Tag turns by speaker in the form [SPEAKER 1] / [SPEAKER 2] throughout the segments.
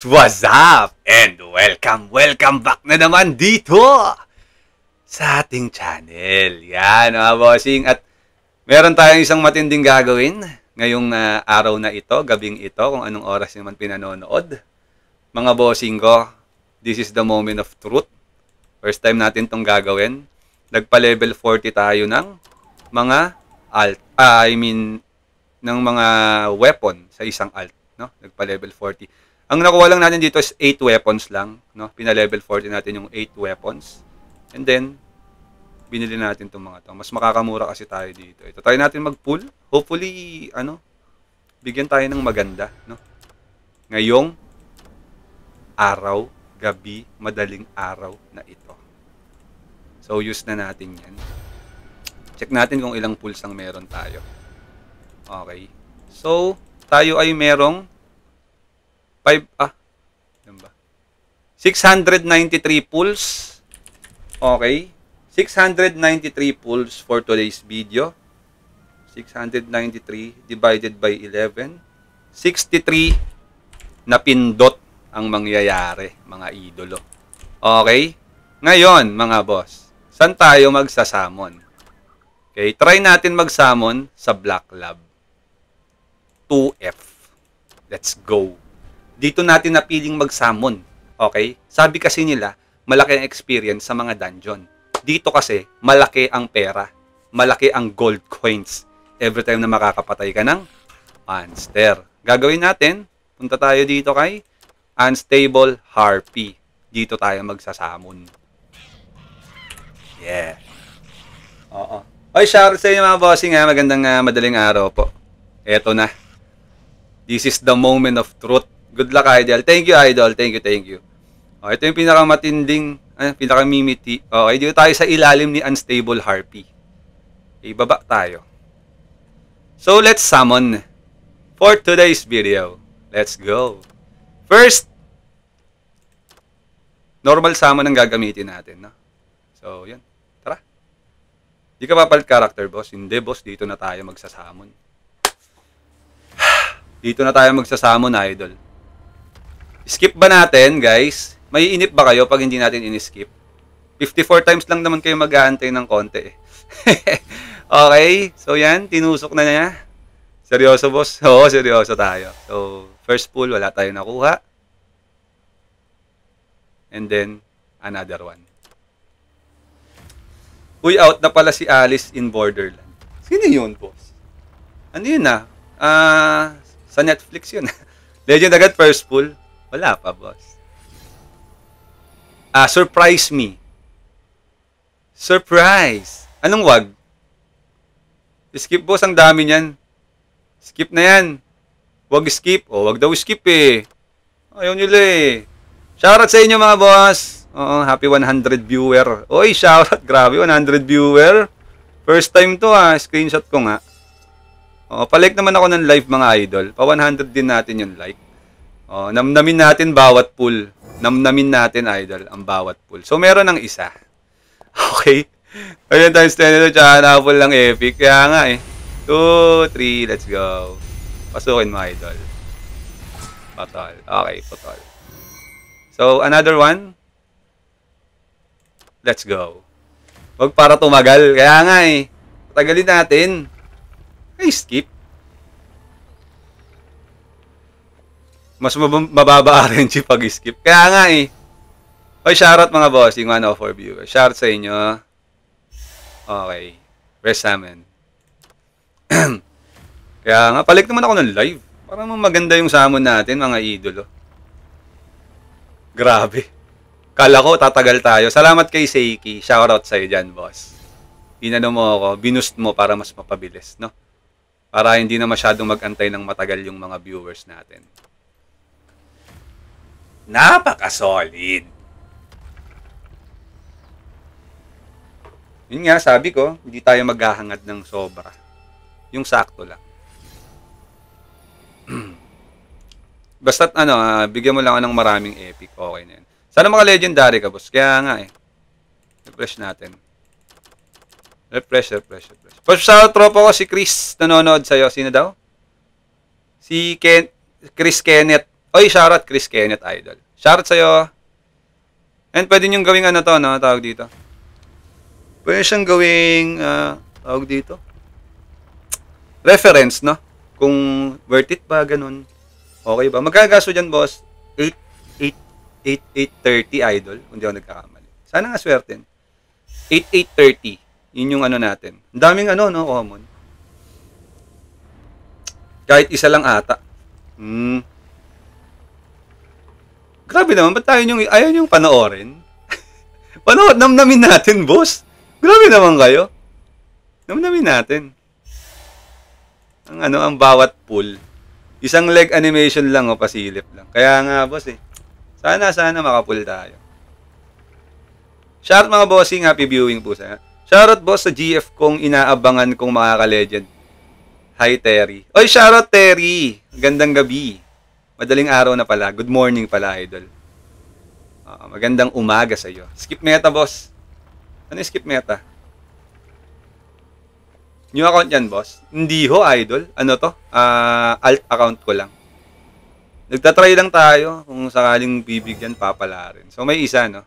[SPEAKER 1] What's up? And welcome back na naman dito sa ating channel. Yan mga bossing. At meron tayong isang matinding gagawin ngayong araw na ito, gabing ito, kung anong oras naman pinanonood. Mga bossing ko, this is the moment of truth. First time natin tong gagawin. Nagpa-level 40 tayo ng mga ng mga weapon sa isang alt. No? Nagpa-level 40. Ang nakuha lang natin dito is 8 weapons lang, no? Pina-level 40 natin yung 8 weapons. And then binili natin 'tong mga 'to. Mas makakamura kasi tayo dito. Ito try natin mag-pull. Hopefully bigyan tayo ng maganda, no? Ngayong araw, gabi, madaling araw na ito. So use na natin 'yan. Check natin kung ilang pulls ang meron tayo. Okay. So tayo ay merong 693 pulls. Okay. 693 pulls for today's video. 693 divided by 11. 63 na pindot ang mangyayari, mga idolo. Okay? Ngayon, mga boss, saan tayo magsasamon? Okay, try natin magsamon sa Black Lab 2F. Let's go. Dito natin napiling magsamon. Okay? Sabi kasi nila, malaki ang experience sa mga dungeon. Dito kasi, malaki ang pera. Malaki ang gold coins. Every time na makakapatay ka ng monster. Gagawin natin, punta tayo dito kay Unstable Harpy. Dito tayo magsasamon. Yeah. Oo. Oy, shout sa inyo mga bossing ha. Magandang madaling araw po. Eto na. This is the moment of truth. Good luck, Idol. Thank you, Idol. Thank you. Oh, ito yung pinakamatinding, pinakamimiti. Okay, dito tayo sa ilalim ni Unstable Harpy. Ibaba tayo. So, let's summon for today's video. Let's go. First, normal summon ang gagamitin natin, no? So, yan. Tara. Di ka papalit character, boss? Hindi, boss. Dito na tayo magsasamon. Dito na tayo magsasamon, Idol. Skip ba natin, guys? May inip ba kayo pag hindi natin in-skip? 54 times lang naman kayo mag-aantay ng konti. Okay? So, yan. Tinusok na niya. Seryoso, boss? Oo, seryoso tayo. So, first pull, wala tayong nakuha. And then, another one. Uy, out na pala si Alice in Borderland. Sino yun, boss? Ano yun sa Netflix yun. Legend agad, first pull. Wala pa, boss. Surprise me. Surprise. Anong wag? Skip, boss. Ang dami niyan. Skip na yan. Wag skip. Wag daw skip eh. Ayaw nila eh. Shoutout sa inyo mga boss. Happy 100 viewer. Oy, shoutout. Grabe, 100 viewer. First time to Screenshot ko nga. Palike naman ako ng live mga idol. Pa 100 din natin yung like. Namnamin natin bawat pull. Namnamin natin, idol, ang bawat pull. So, meron ng isa. Okay? Ayun, times 10 ito, tsaka na-pull lang epic. Kaya nga 2, 3, let's go. Pasukin mo, idol. Potol. Okay, potol. So, another one. Let's go. Huwag para tumagal. Kaya nga patagalin natin. Ay, skip. Mas mababa RNG pag skip. Kaya nga Oy, shoutout mga bossing, 104 viewers. Shoutout sa inyo. Okay. Rest summon. Kaya nga, palik naman ako ng live. Para maganda yung summon natin, mga idolo. Grabe. Kala ko, tatagal tayo. Salamat kay Seiki. Shoutout sa'yo dyan, boss. Inano mo ako, binoost mo para mas mapabilis, no? Para hindi na masyadong mag-antay ng matagal yung mga viewers natin. Napaka-solid. Yun nga, sabi ko, hindi tayo maghahangad ng sobra. Yung sakto lang. Basta't bigyan mo lang ng maraming epic. Okay na yun. Sana mga legendary ka, boss. Kaya nga refresh natin. Refresh. Push sa tropa ko si Chris. Nanonood sa'yo. Sino daw? Si Chris Kenneth. Oy, shoutout Chris Kenneth, idol. Shoutout sa'yo. And pwede nyo gawing ano to, no? Tawag dito. Pwede siyang gawing, tawag dito. Reference, no? Kung worth it ba, ganun. Okay ba? Magkagasto dyan, boss. 8,830 idol, kung di ako nagkakamali. Sana nga swerte. 8,830. Yun yung ano natin. Ang daming ano, no? Common. Kahit isa lang ata. Grabe naman, ba't tayo ayaw yung panoorin? Panood, namnamin natin, boss. Grabe naman kayo. Namnamin natin. Ang bawat pool. Isang leg animation lang o pasilip lang. Kaya nga, boss eh. Sana makapool tayo. Shoutout mga bossing, happy viewing po sa. Shoutout boss sa GF kong inaabangan kong makaka-legend. Hi Terry. Oy, shoutout Terry. Gandang gabi. Madaling araw na pala. Good morning pala, idol. Magandang umaga sa iyo. Skip meta, boss. Ano yung skip meta? New account yan, boss? Hindi ho, idol. Ano to? Alt account ko lang. Nagtatry lang tayo. Kung sakaling bibigyan, papala rin. So, may isa, no?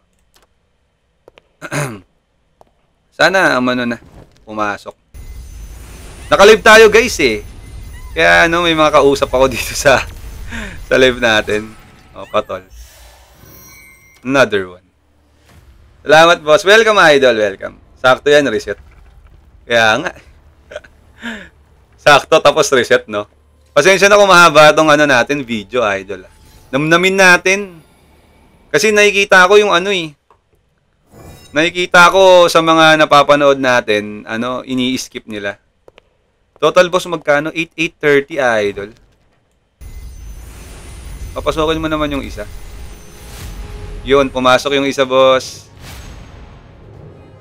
[SPEAKER 1] Sana, ano na, pumasok. Nakalive tayo, guys, eh. Kaya, ano, may mga kausap ako dito sa live natin. O, patol. Another one. Salamat, boss. Welcome, idol. Welcome. Sakto yan, reset. Kaya nga. Sakto, tapos reset, no? Pasensya na kung mahaba itong ano natin, video, idol. Namnamin natin. Kasi nakikita ko yung ano eh. Nakikita ko sa mga napapanood natin, ano, ini-skip nila. Total, boss, magkano? 8,830, idol. Papasokin mo naman yung isa. Yun, pumasok yung isa, boss.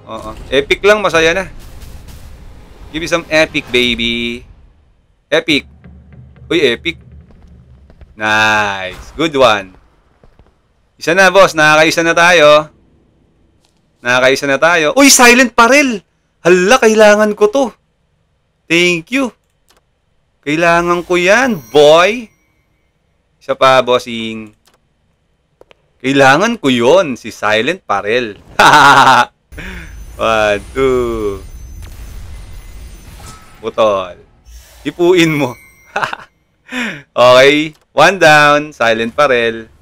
[SPEAKER 1] Oo. Epic lang, masaya na. Give me some epic, baby. Epic. Uy, epic. Nice. Good one. Isa na, boss. Nakakaisa na tayo. Nakakaisa na tayo. Uy, silent parel. Hala, kailangan ko to. Thank you. Kailangan ko yan, boy. Isa pa, bossing. Kailangan ko yon, si silent parel. 1, 2. Putol. Ipuin mo. Okay. 1 down. Silent parel.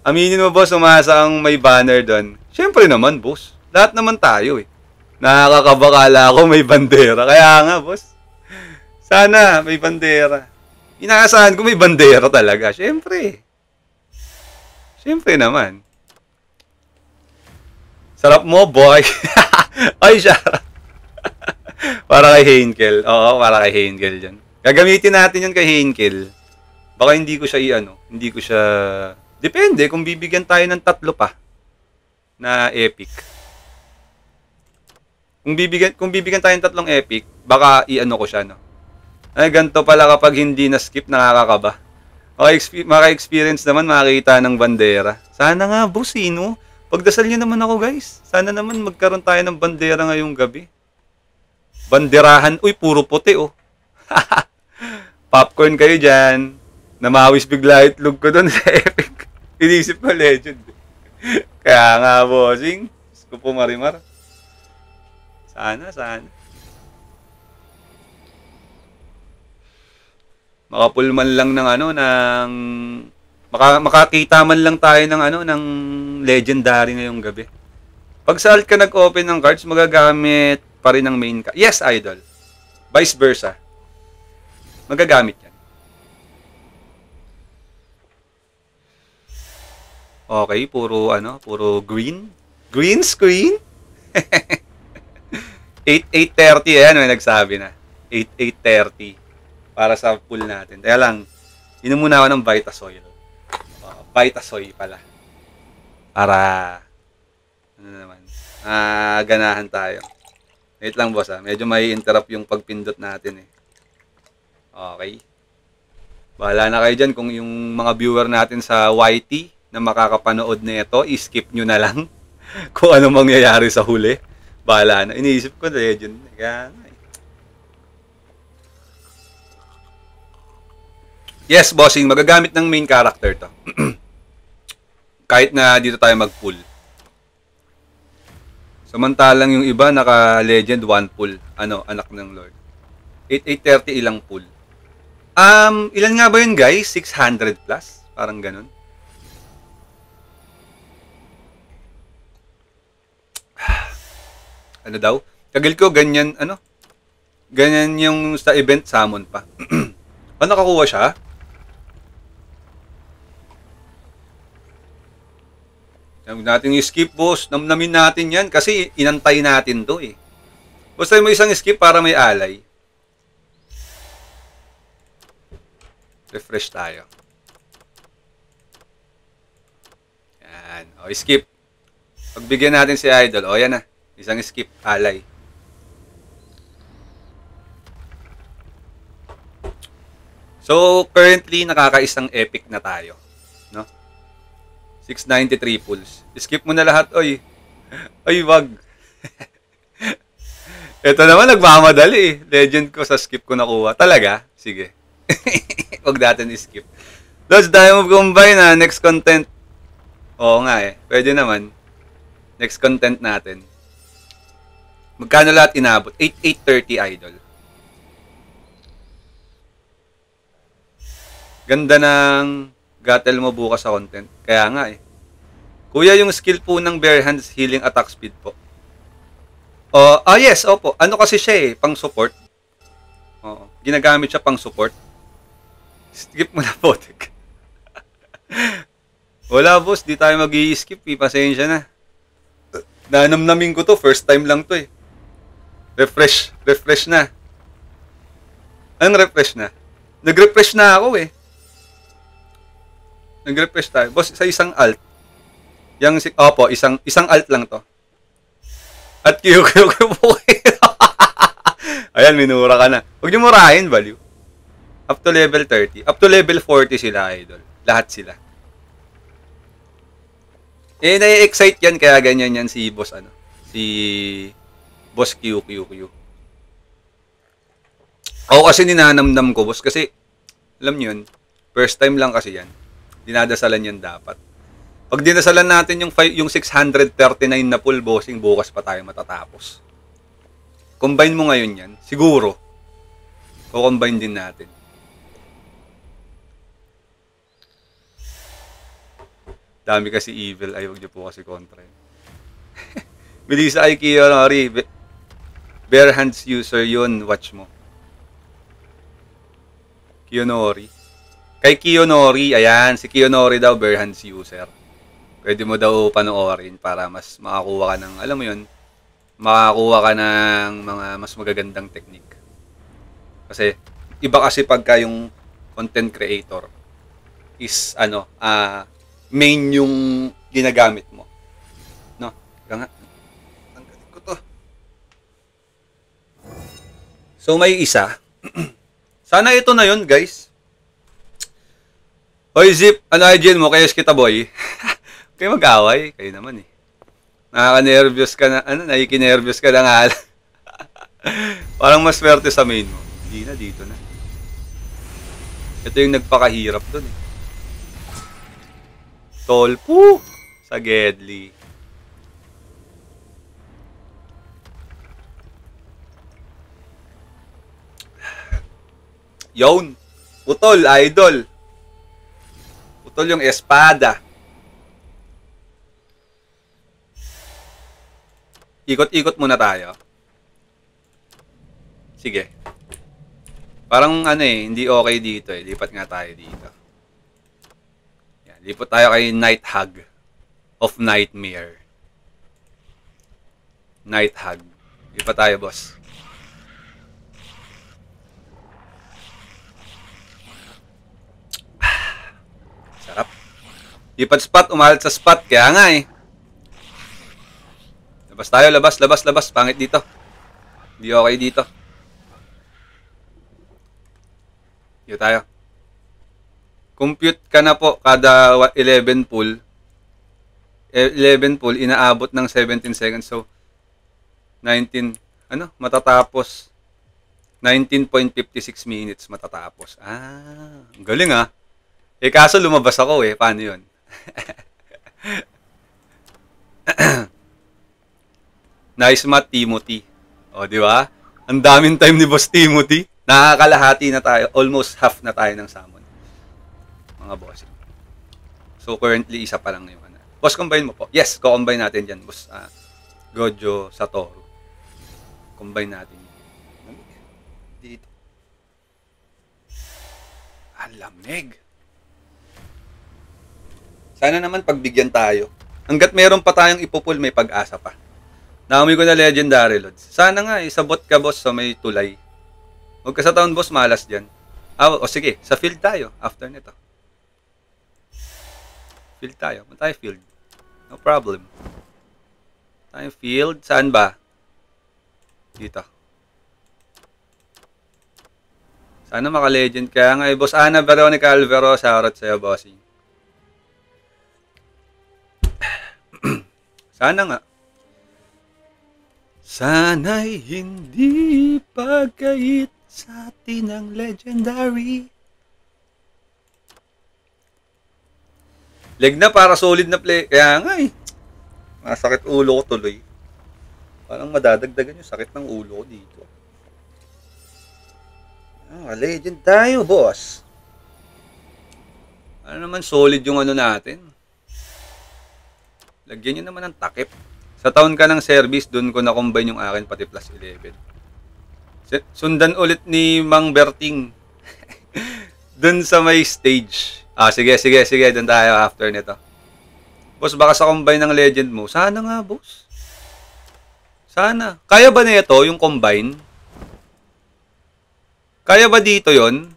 [SPEAKER 1] Aminin mo, boss, umasa ang may banner doon. Siyempre naman, boss. Lahat naman tayo eh. Nakakabakala ako may bandera. Kaya nga, boss. Sana may bandera. Inaasahan ko may bandera talaga. Siyempre. Siyempre naman. Sarap mo, boy. Ay, sarap. Para kay Heinkel. Oo, para kay Heinkel dyan. Gagamitin natin yun kay Heinkel. Baka hindi ko siya hindi ko siya... Depende kung bibigyan tayo ng 3 pa na epic. Kung bibigyan tayo ng 3 epic, baka ko siya, no? Ay, ganito pala kapag hindi na-skip, nakakakaba. Maka-experience naman, makakita ng bandera. Sana nga, boss, no? Pagdasal nyo naman ako, guys. Sana naman magkaroon tayo ng bandera ngayong gabi. Banderahan. Uy, puro puti, oh. Popcorn kayo dyan. Namawis bigla itlog ko doon sa epic. Inisip ko legend. Kaya nga, bossing. Gusto po marimar. Sana. Makapulman lang ng makakita man lang tayo ng legendary ngayong gabi. Pag sa alt ka nag-open ng cards, magagamit pa rin ng main card. Yes, idol. Vice versa. Magagamit yan. Okay, puro green. Green screen? 8,830 yan, may nagsabi na. 8,830 para sa pool natin. Kaya lang, inom muna ako ng Vitasoil. Vitasoy pala. Para, ganahan tayo. Wait lang, boss, medyo may interrupt yung pagpindot natin eh. Okay. Bahala na kayo dyan kung yung mga viewer natin sa YT na makakapanood na ito, i-skip nyo na lang kung ano mangyayari sa huli. Bahala na. Iniisip ko na legend. Kaya Yes, bossing. Magagamit ng main character to. Kahit na dito tayo mag-pull. Samantalang yung iba, naka-legend 1 pull. Ano, anak ng Lord. 830 ilang pull. Ilan nga ba yun, guys? 600 plus? Parang ganun. Ano daw? Kagil ko, ganyan, ano? Ganyan yung sa event summon pa. Ano, nakakuha siya? Huwag natin i-skip, boss. Namnamin natin yan kasi inantay natin to eh. Basta mo isang skip para may alay. Refresh tayo. Yan. O, skip. Pagbigyan natin si Idol. O, yan na. Isang skip, alay. So, currently, nakakaisang epic na tayo. No? 693 pulls. Skip mo na lahat, oy. Oy, wag. Ito naman, nagmamadali eh. Legend ko sa skip ko nakuha. Talaga? Sige. Wag natin skip. Let's dive move combine na. Next content. Oo nga eh. Pwede naman. Next content natin. Magkano lahat inabot? 8,830 idol. Ganda ng gatel mo bukas sa content. Kaya nga eh. Kuya, yung skill po ng bare hands healing attack speed po. Yes, opo. Ano kasi siya eh, pang support. Oo. Ginagamit siya pang support. Skip mo na po. Wala boss, di tayo mag-i-skip eh. Pasensya na. Nanamnamin ko to, first time lang to eh. Refresh na. Anong refresh na? Nag-refresh na ako eh. Nag-refresh tayo. Boss, sa isang alt. Opo, isang alt lang to. At QQ po. Ayan, minura ka na. Huwag niyo murahin, value. Up to level 30. Up to level 40 sila, idol. Lahat sila. Eh, nai-excite yan, kaya ganyan yan si boss, ano. Si boss QQQ. Ako kasi ninanamdam ko, boss, kasi, alam niyo yun, first time lang kasi yan. Dinadasalan yan dapat. Pag dinasalan natin yung 639 na full bossing, bukas pa tayo matatapos. Combine mo ngayon yan, siguro. O-combine din natin. Dami kasi evil, ay wag niyo po kasi kontra yun. Melissa ay Kiyonori, bare hands user yun, watch mo. Kiyonori. Kay Kiyonori, ayan, si Kiyonori daw, bare hands user. Pwede mo daw panoorin para mas makakuha ka ng, alam mo yun, makakuha ka ng mga mas magagandang technique. Kasi, iba kasi pagka yung content creator is, main yung ginagamit mo. No? Kaya nga, tanggalin ko to. So, may isa. Sana ito na yun, guys. Hoy, Zip, ano hygiene mo? Kayos kita, boy. Kayo mag-away. Kayo naman eh. Nakaka-nervous ka na, nakikinervous ka na nga. Parang mas swerte sa main mo. Hindi na, dito na. Ito yung nagpakahirap dun eh. Tolpo sa Gedli. Yon. Putol, idol. Putol yung espada. Ikot-ikot muna tayo. Sige. Parang hindi okay dito eh. Lipat nga tayo dito. Yan, lipat tayo kay Night Hug of Nightmare. Night Hug. Lipat tayo, boss. Sarap. Lipat spot, umalat sa spot. Kaya nga eh. Labas tayo, labas. Pangit dito. Hindi okay dito. Dito tayo. Compute ka na po kada 11 pull. 11 pull, inaabot ng 17 seconds. So, 19, matatapos. 19.56 minutes matatapos. Ang galing ah. Eh kaso lumabas ako eh. Paano yun? Nice math, Timothy. O, di ba? Ang daming time ni Boss Timothy. Nakakalahati na tayo. Almost half na tayo ng summon. Mga bossing. So, currently, isa pa lang yung ano. Boss, combine mo po. Yes, co-combine natin dyan, Boss. Gojo, Satoru. Combine natin. Dito. Ang lamig. Sana naman pagbigyan tayo. Hanggat meron pa tayong ipupul, may pag-asa pa. Naamoy ko na Legendary Lods. Sana nga, sabot ka, Boss, sa may tulay. Huwag ka sa town, Boss, malas dyan. O sige, sa field tayo after nito. Field tayo. Punta tayo field. No problem. Tayo field. Saan ba? Dito. Sana maka-legend. Kaya nga, Boss Ana Veronica Alvero, shoutout sa'yo, bossing. Sana nga. Sana'y hindi pagkait sa atin ang legendary. Leg na para solid na play. Kaya nga eh. Masakit ulo ko tuloy. Parang madadagdagan yung sakit ng ulo ko dito. Legend tayo, boss. Ano naman solid yung ano natin. Lagyan nyo naman ng takip. Sa taon ka ng service, dun ko na-combine yung akin pati plus 11. Sundan ulit ni Mang Berting. Dun sa may stage. Sige. Dun tayo after nito. Boss, baka sa combine ng legend mo. Sana nga, boss. Sana. Kaya ba nito yung combine? Kaya ba dito yon?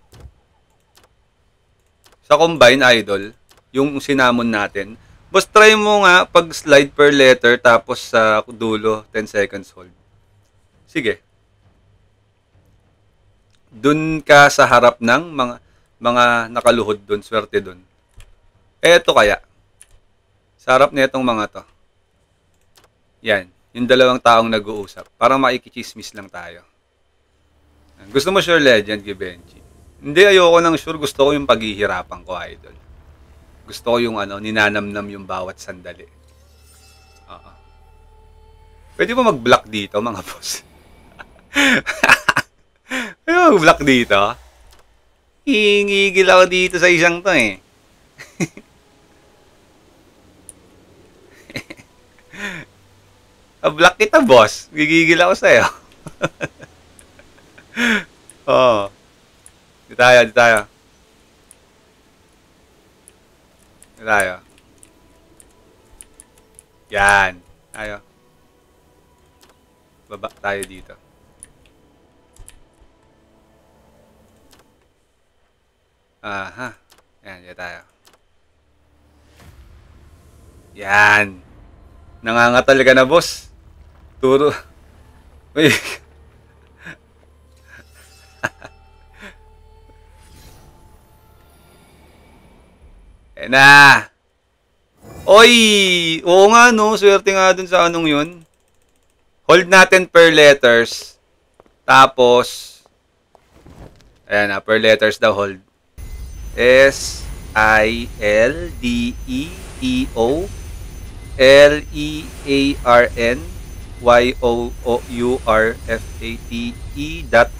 [SPEAKER 1] Sa combine, idol. Yung sinamon natin. Boss, try mo nga pag-slide per letter tapos sa dulo, 10 seconds hold. Sige. Dun ka sa harap ng mga nakaluhod dun, swerte dun. Eto kaya. Sa harap nitong mga to. Yan. Yung dalawang taong nag-uusap. Parang makikichismis lang tayo. Gusto mo sure legend, Givenchy? Hindi, ayoko nang sure. Gusto ko yung paghihirapan ko, idol. Gusto ko yung ninanamnam yung bawat sandali. Pwede ba mag-block dito, mga boss? Pwede ba mag-block dito? Hingigil ako dito sa isang to eh. Block kita, boss. Gigigil ako sa'yo. Di tayo. Yan. Tayo. Baba tayo dito. Aha. Yan, dito tayo. Yan. Nangangatal ka na, boss. Turo. Uy. Na. Oy! Oo nga, no? Swerte nga dun sa anong yun. Hold natin per letters. Tapos, ayan na, per letters daw hold. S-I-L-D-E-E-O L-E-A-R-N-Y-O-U-R-F-A-T-E dot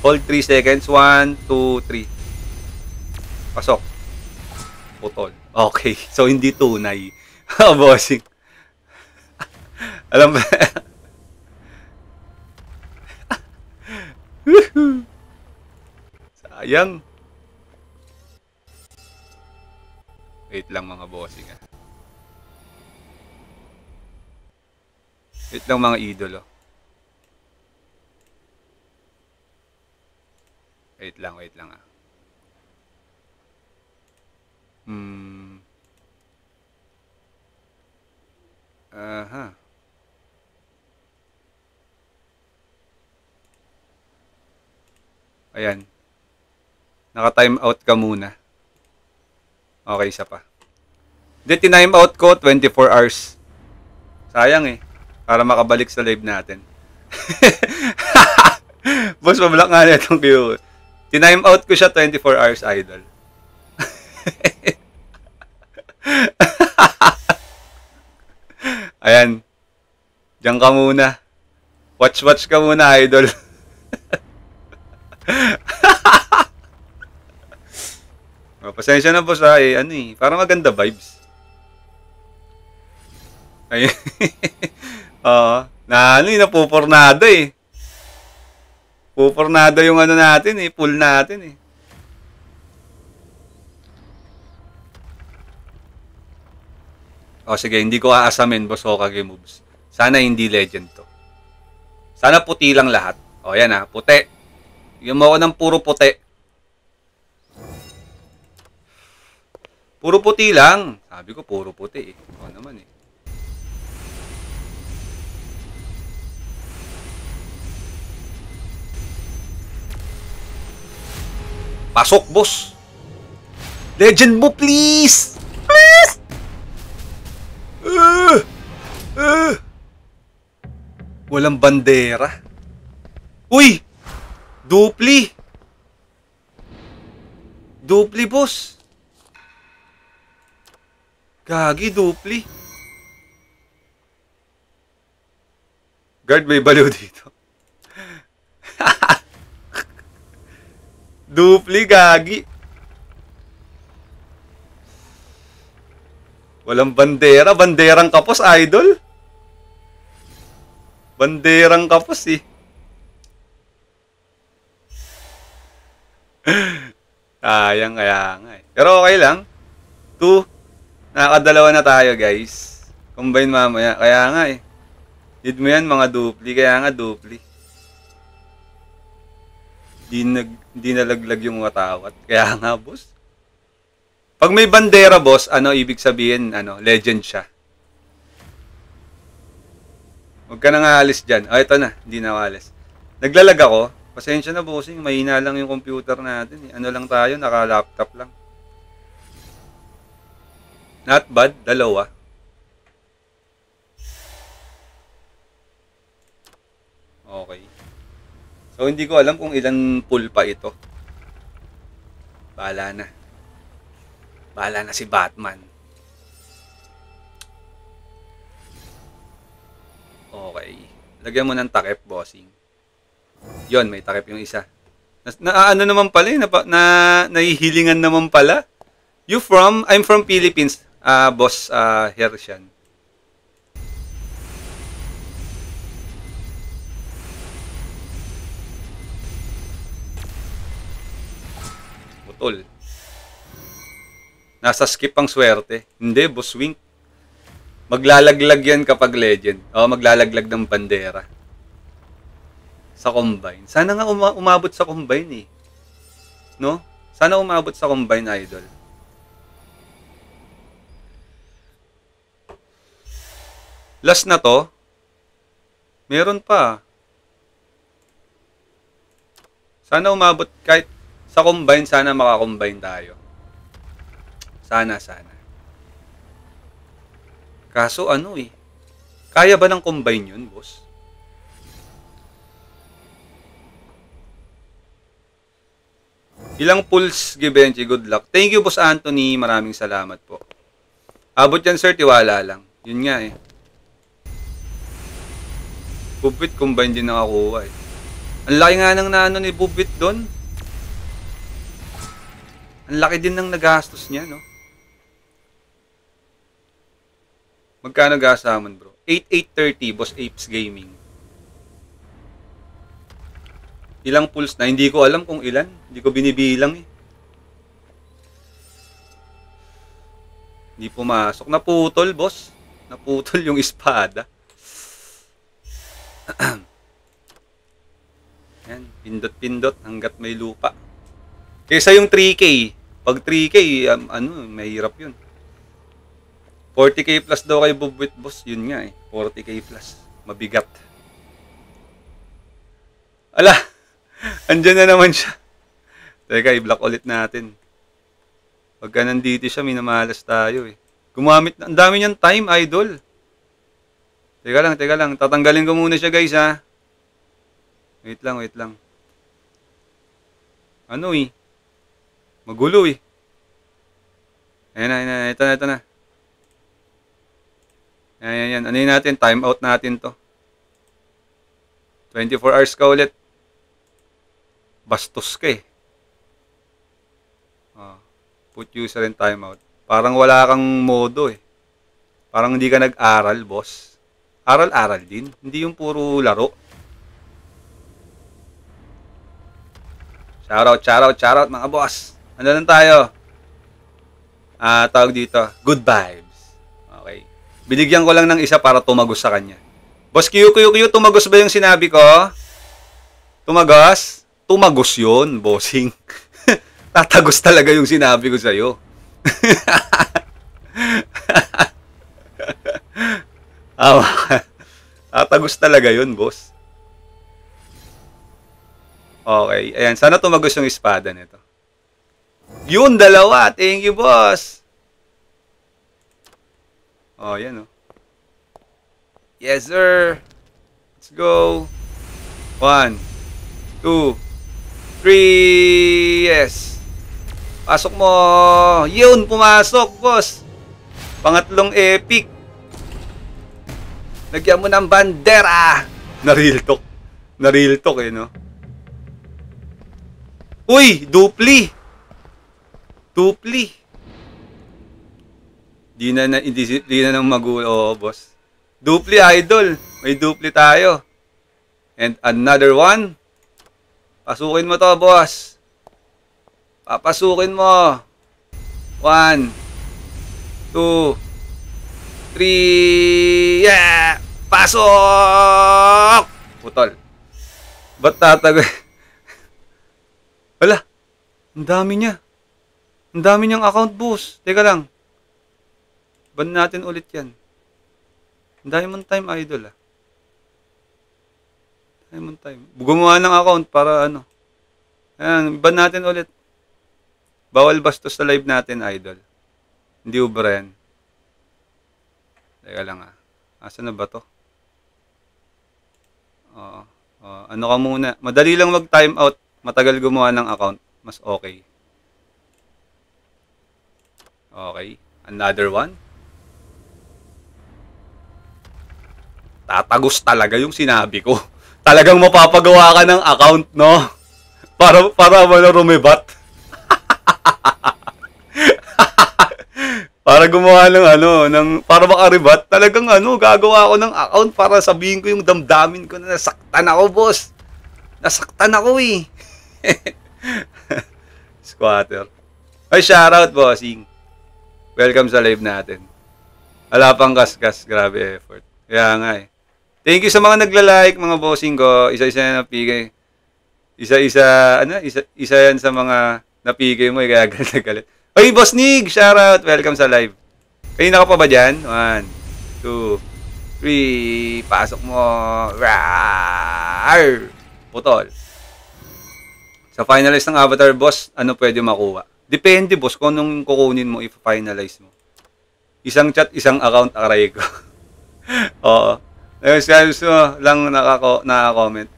[SPEAKER 1] hold 3 seconds. 1, 2, 3. Pasok. Putol. Okay. So, hindi tunay. Bossing. Alam ba? Sayang. Wait lang mga bossing. Wait lang mga idolo. Wait lang. Aha. Ayan. Naka-time out ka muna. Okay, isa pa. Hindi, time out ko 24 hours. Sayang eh. Para makabalik sa live natin. Boss, mablock nga na itong queue. Tinime out ko siya 24 hours, idol. Ayan. Diyan ka muna. Watch ka muna, idol. Pasensya na boss ha, parang maganda vibes. Ay, napupornado eh. Pupornado yung natin pool natin eh. Sige, hindi ko aasamin boss Hokage moves. Sana hindi legend to. Sana puti lang lahat. Yan puti. Yung mo ako ng puro puti. Puro puti lang. Sabi ko, puro puti eh. Naman eh. Pasok, boss. Legend mo, please. Please. Walang bandera. Uy! Dupli. Dupli, boss. Gagi, dupli. Guard, may baliw dito. Dupli, gagi. Walang bandera. Banderang kapos, idol. Banderang kapos eh. Sayang kaya nga eh. Pero okay lang. 2. Nakakadalawa na tayo, guys. Combine mamaya. Kaya nga eh. Need mo yan, mga dupli. Kaya nga, dupli. Di nalaglag yung watawat. Kaya nga, boss. Pag may bandera, boss, ibig sabihin, legend siya. Huwag ka nang aalis dyan. Ito na. Hindi na aalis. Naglalag ako. Pasensya na, bossing. Mahina lang yung computer natin. Lang tayo, naka-laptop lang. Not bad, 2. Okay. So, hindi ko alam kung ilan pull pa ito. Bahala na. Bahala na si Batman. Okay. Lagyan mo ng takip, bossing. Yon, may takip yung isa. Naman pala eh. Nahihilingan naman pala. I'm from Philippines. Boss Hershan. Putol. Nasa skip ang swerte. Hindi, boss Wink. Maglalaglag yan kapag legend. Maglalaglag ng bandera. Sa combine. Sana nga umabot sa combine eh. No? Sana umabot sa combine, idol. Last na to. Meron pa. Sana umabot kahit sa combine, sana makakombine tayo. Sana. Kaso kaya ba ng combine yun, boss? Ilang pulls, Givenchy, good luck. Thank you, Boss Anthony. Maraming salamat po. Abot yan, sir, tiwala lang. Yun nga eh. Bubit, combine din nakakuha eh. Ang laki nga ng ni Bubit doon. Ang laki din ng nagastos niya, no? Magkano gasaman, bro? 8830, Boss Apes Gaming. Ilang pulls na? Hindi ko alam kung ilan. Hindi ko binibilang eh. Hindi pumasok. Naputol, boss. Naputol yung espada. Yan, pindot-pindot hanggat may lupa. Kaysa yung 3K. Pag 3K, mahirap yun. 40k plus daw kay Bubwit, boss. Yun nga eh. 40k plus. Mabigat. Ala! Andyan na naman siya. Teka, i-block ulit natin. Pagka nandito siya, minamalas tayo eh. Gumamit na. Ang dami niyang time, idol. Teka lang. Tatanggalin ko muna siya, guys, ha. Wait lang. ano eh, magulo eh. Ayan na, ito na, ito na. Ayan. Ano yun natin? Time out natin to. 24 hours ka ulit. Bastos ka eh. Oh, put user in timeout. Parang wala kang modo eh. Parang hindi ka nag-aral, boss. Aral-aral din. Hindi yung puro laro. Shoutout mga boss. Ano lang tayo? Tawag dito. Good vibes. Okay. Binigyan ko lang ng isa para tumagos sa kanya. Boss Q, tumagos ba yung sinabi ko? Tumagos? Tumagos yun, bossing. Tatagos talaga yung sinabi ko sa'yo. Tatagos talaga yun, boss. Okay, ayan. Sana tumagos yung espada nito. Yun, dalawa. Thank you, boss. Oh, yan, oh. Yes, sir. Let's go. 1, 2, 3. Yes. Pasok mo. Yun, pumasok, boss. Pangatlong epic. Lagyan mo ng bandera. Na-real talk eh, no? Uy, dupli. Di na ng magulo, oh, boss. Dupli, idol. May dupli tayo. And another one. Pasukin mo to, boss. Papasukin mo. 1, 2, 3. Yeah! Pasok! Putol. Ba't tatagay? Wala. Ang dami niya. Ang dami niyang account, boss. Teka lang. Ban natin ulit yan. Ang dami mong time, idol, ah. Diamond time. Gumawa ng account para ano. Ayan, ban natin ulit. Bawal bastos sa live natin, idol. Hindi ubra yan. Teka lang, ah. Asa na ba to? Oo. Ano ka muna. Madali lang mag-time out. Matagal gumawa ng account. Mas okay. Okay. Another one. Tatagos talaga yung sinabi ko. Talagang mapapagawa ka ng account, no? Para rumibat. Para gumawa para makaribat, talagang gagawa ako ng account para sabihin ko yung damdamin ko na nasaktan ako, boss. Nasaktan ako eh. Squatter. Ay, shoutout, bossing. Welcome sa live natin. Wala pang kaskas, grabe effort. Kaya nga eh. Thank you sa mga nagla-like, mga bossing ko. Isa-isa na napigay. Isa-isa yan sa mga napigay mo, kaya galit na galit. Oy, Boss Nig! Shoutout! Welcome sa live. Kayo na ka pa ba dyan? 1, 2, 3. Pasok mo. Rawr! Putol. Sa finalize ng avatar, boss, ano pwede makuha? Depende, boss, kung anong kukunin mo if finalize mo. Isang chat, isang account, aray ko. Oo. Gusto lang naka-comment.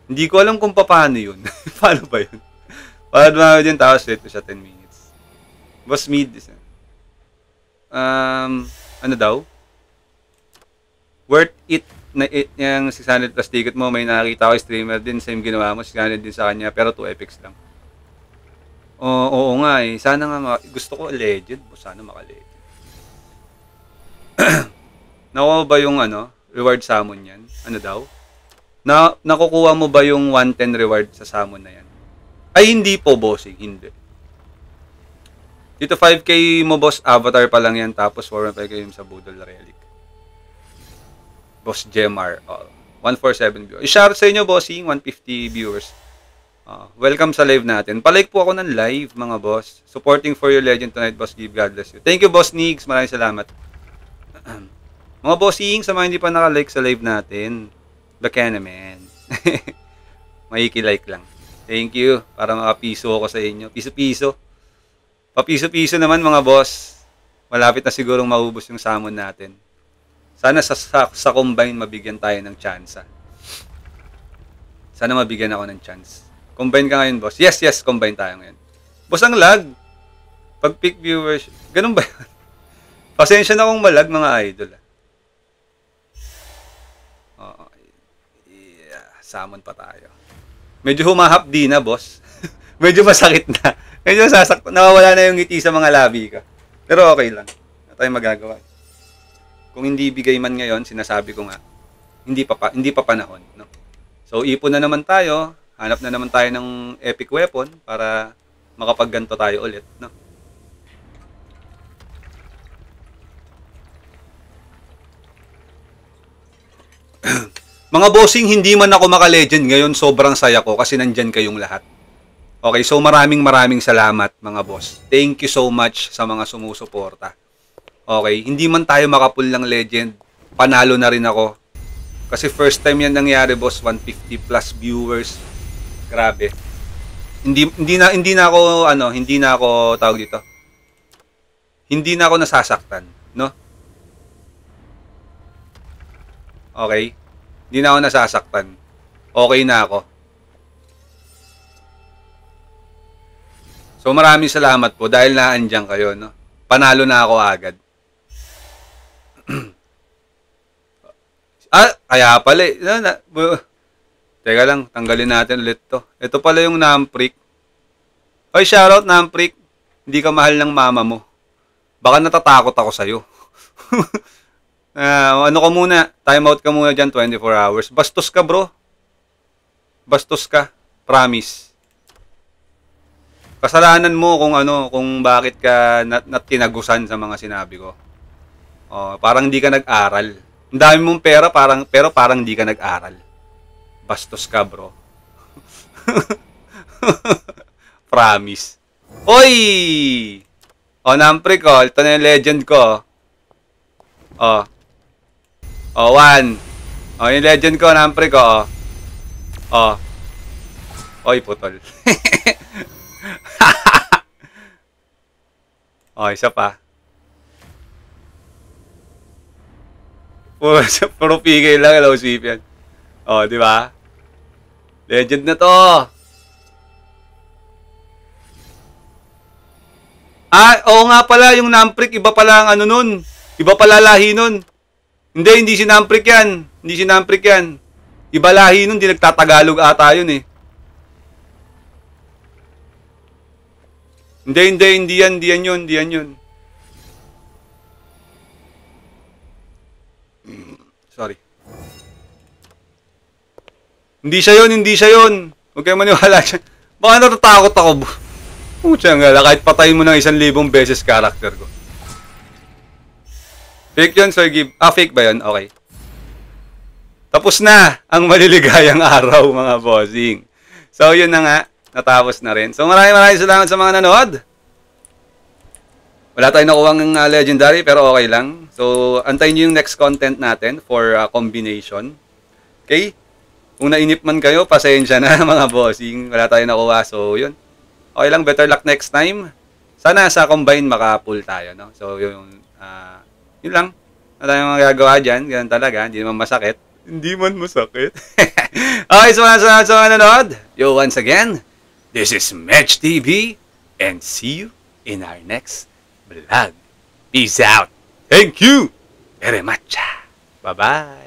[SPEAKER 1] Hindi ko alam kung paano yun. Paano ba yun? Para dumami din tapos wait siya 10 minutes. Boss mid. Ano daw? Worth it na yung 600 plus ticket mo. May nakakita ko streamer din. Same ginawa mo. 600 din sa kanya. Pero 2 epics lang. Oo nga eh. Sana nga gusto ko legend. Sana maka-legend. Nakuha ba yung reward summon yan? Ano daw? Nakukuha mo ba yung 110 reward sa summon na yan? Ay, hindi po, bossing. Hindi. Dito 5k mo, boss. Avatar pa lang yan. Tapos 4.5k yung sa Budol Relic. Boss Gemar. 147 viewers. I-share sa inyo, bossing. 150 viewers. Welcome sa live natin. Palike po ako ng live, mga boss. Supporting for your legend tonight, Boss Give. God bless you. Thank you, Boss Nigs. Maraming salamat. Mga bossing, sa mga hindi pa nakalike sa live natin, baka naman. Makikilike lang. Thank you. Para makapiso ako sa inyo. Piso-piso. Papiso-piso naman, mga boss. Malapit na sigurong maubos yung summon natin. Sana sa combine mabigyan tayo ng chance. Sana mabigyan ako ng chance. Combine ka ngayon, boss. Yes, yes, combine tayo ngayon. Boss, ang lag. Pag peak viewers, ganun ba yun? Pasensya na kung malag, mga idol. Oo. Yeah, summon pa tayo. Medyo humahapdi na, boss. Medyo masakit na. Medyo sasakto. Nawawala na yung ngiti sa mga labi ka. Pero okay lang. Wala tayong magagawa. Kung hindi bigay man ngayon, sinasabi ko nga, hindi pa panahon. No? So, ipon na naman tayo. Hanap na naman tayo ng epic weapon para makapagganto tayo ulit. No? Mga bossing, hindi man ako maka-legend ngayon, sobrang saya ko kasi nandyan kayong lahat. Okay, so maraming salamat mga boss. Thank you so much sa mga sumusuporta. Okay, hindi man tayo makapull ng legend, panalo na rin ako. Kasi first time yan nangyari, boss, 150 plus viewers. Grabe. Hindi na ako tawag dito. Hindi na ako nasasaktan, no? Okay? Hindi na ako nasasaktan. Okay na ako. So maraming salamat po dahil naandyan kayo, no? Panalo na ako agad. Kaya pala eh. Teka lang, tanggalin natin ulit to. Ito pala yung Namprick. Oy, shoutout Namprick. Hindi ka mahal ng mama mo. Baka natatakot ako sa'yo. Ano ka muna? Time out ka muna dyan, 24 hours. Bastos ka, bro. Bastos ka. Promise. Kasalanan mo kung bakit ka tinagusan sa mga sinabi ko. Parang hindi ka nag-aral. Ang dami mong pera, pero parang hindi ka nag-aral. Bastos ka, bro. Promise. Oy! Namprick, ito na yung legend ko. 1. Yung legend ko, Namprick, Oy, putol. Isa pa. Puro pigay lang, hello, Sipian. Di ba? Legend na to. Oo nga pala, yung Namprick, iba pala ang nun. Iba pala lahi nun. Hindi si Namprick yan. Hindi si Namprick yan. Iba lahi nun, di nagtatagalog ata yun eh. Hindi yan yun. Sorry. Hindi siya yun. Huwag kayo maniwala siya. Baka natatakot ako. Pucha nga, kahit patayin mo ng 1,000 beses character ko. Fake yun, Sir Gib. Fake ba yun? Okay. Tapos na ang maliligayang araw, mga bossing. So, yun na nga. Natapos na rin. So, maraming salamat sa mga nanood. Wala tayong nakuha ng legendary, pero okay lang. So, antayin nyo yung next content natin for combination. Okay? Kung nainip man kayo, pasensya na, mga bossing. Wala tayong nakuha. So, yun. Okay lang, better luck next time. Sana sa combine maka-pull tayo, no? So, yun lang. Wala tayong magagawa dyan. Ganun talaga. Hindi naman masakit. Hindi man masakit. Okay, so salamat sa mga nanood. Yo, once again, this is Medj TV. And see you in our next vlog. Peace out. Thank you very much. Bye-bye.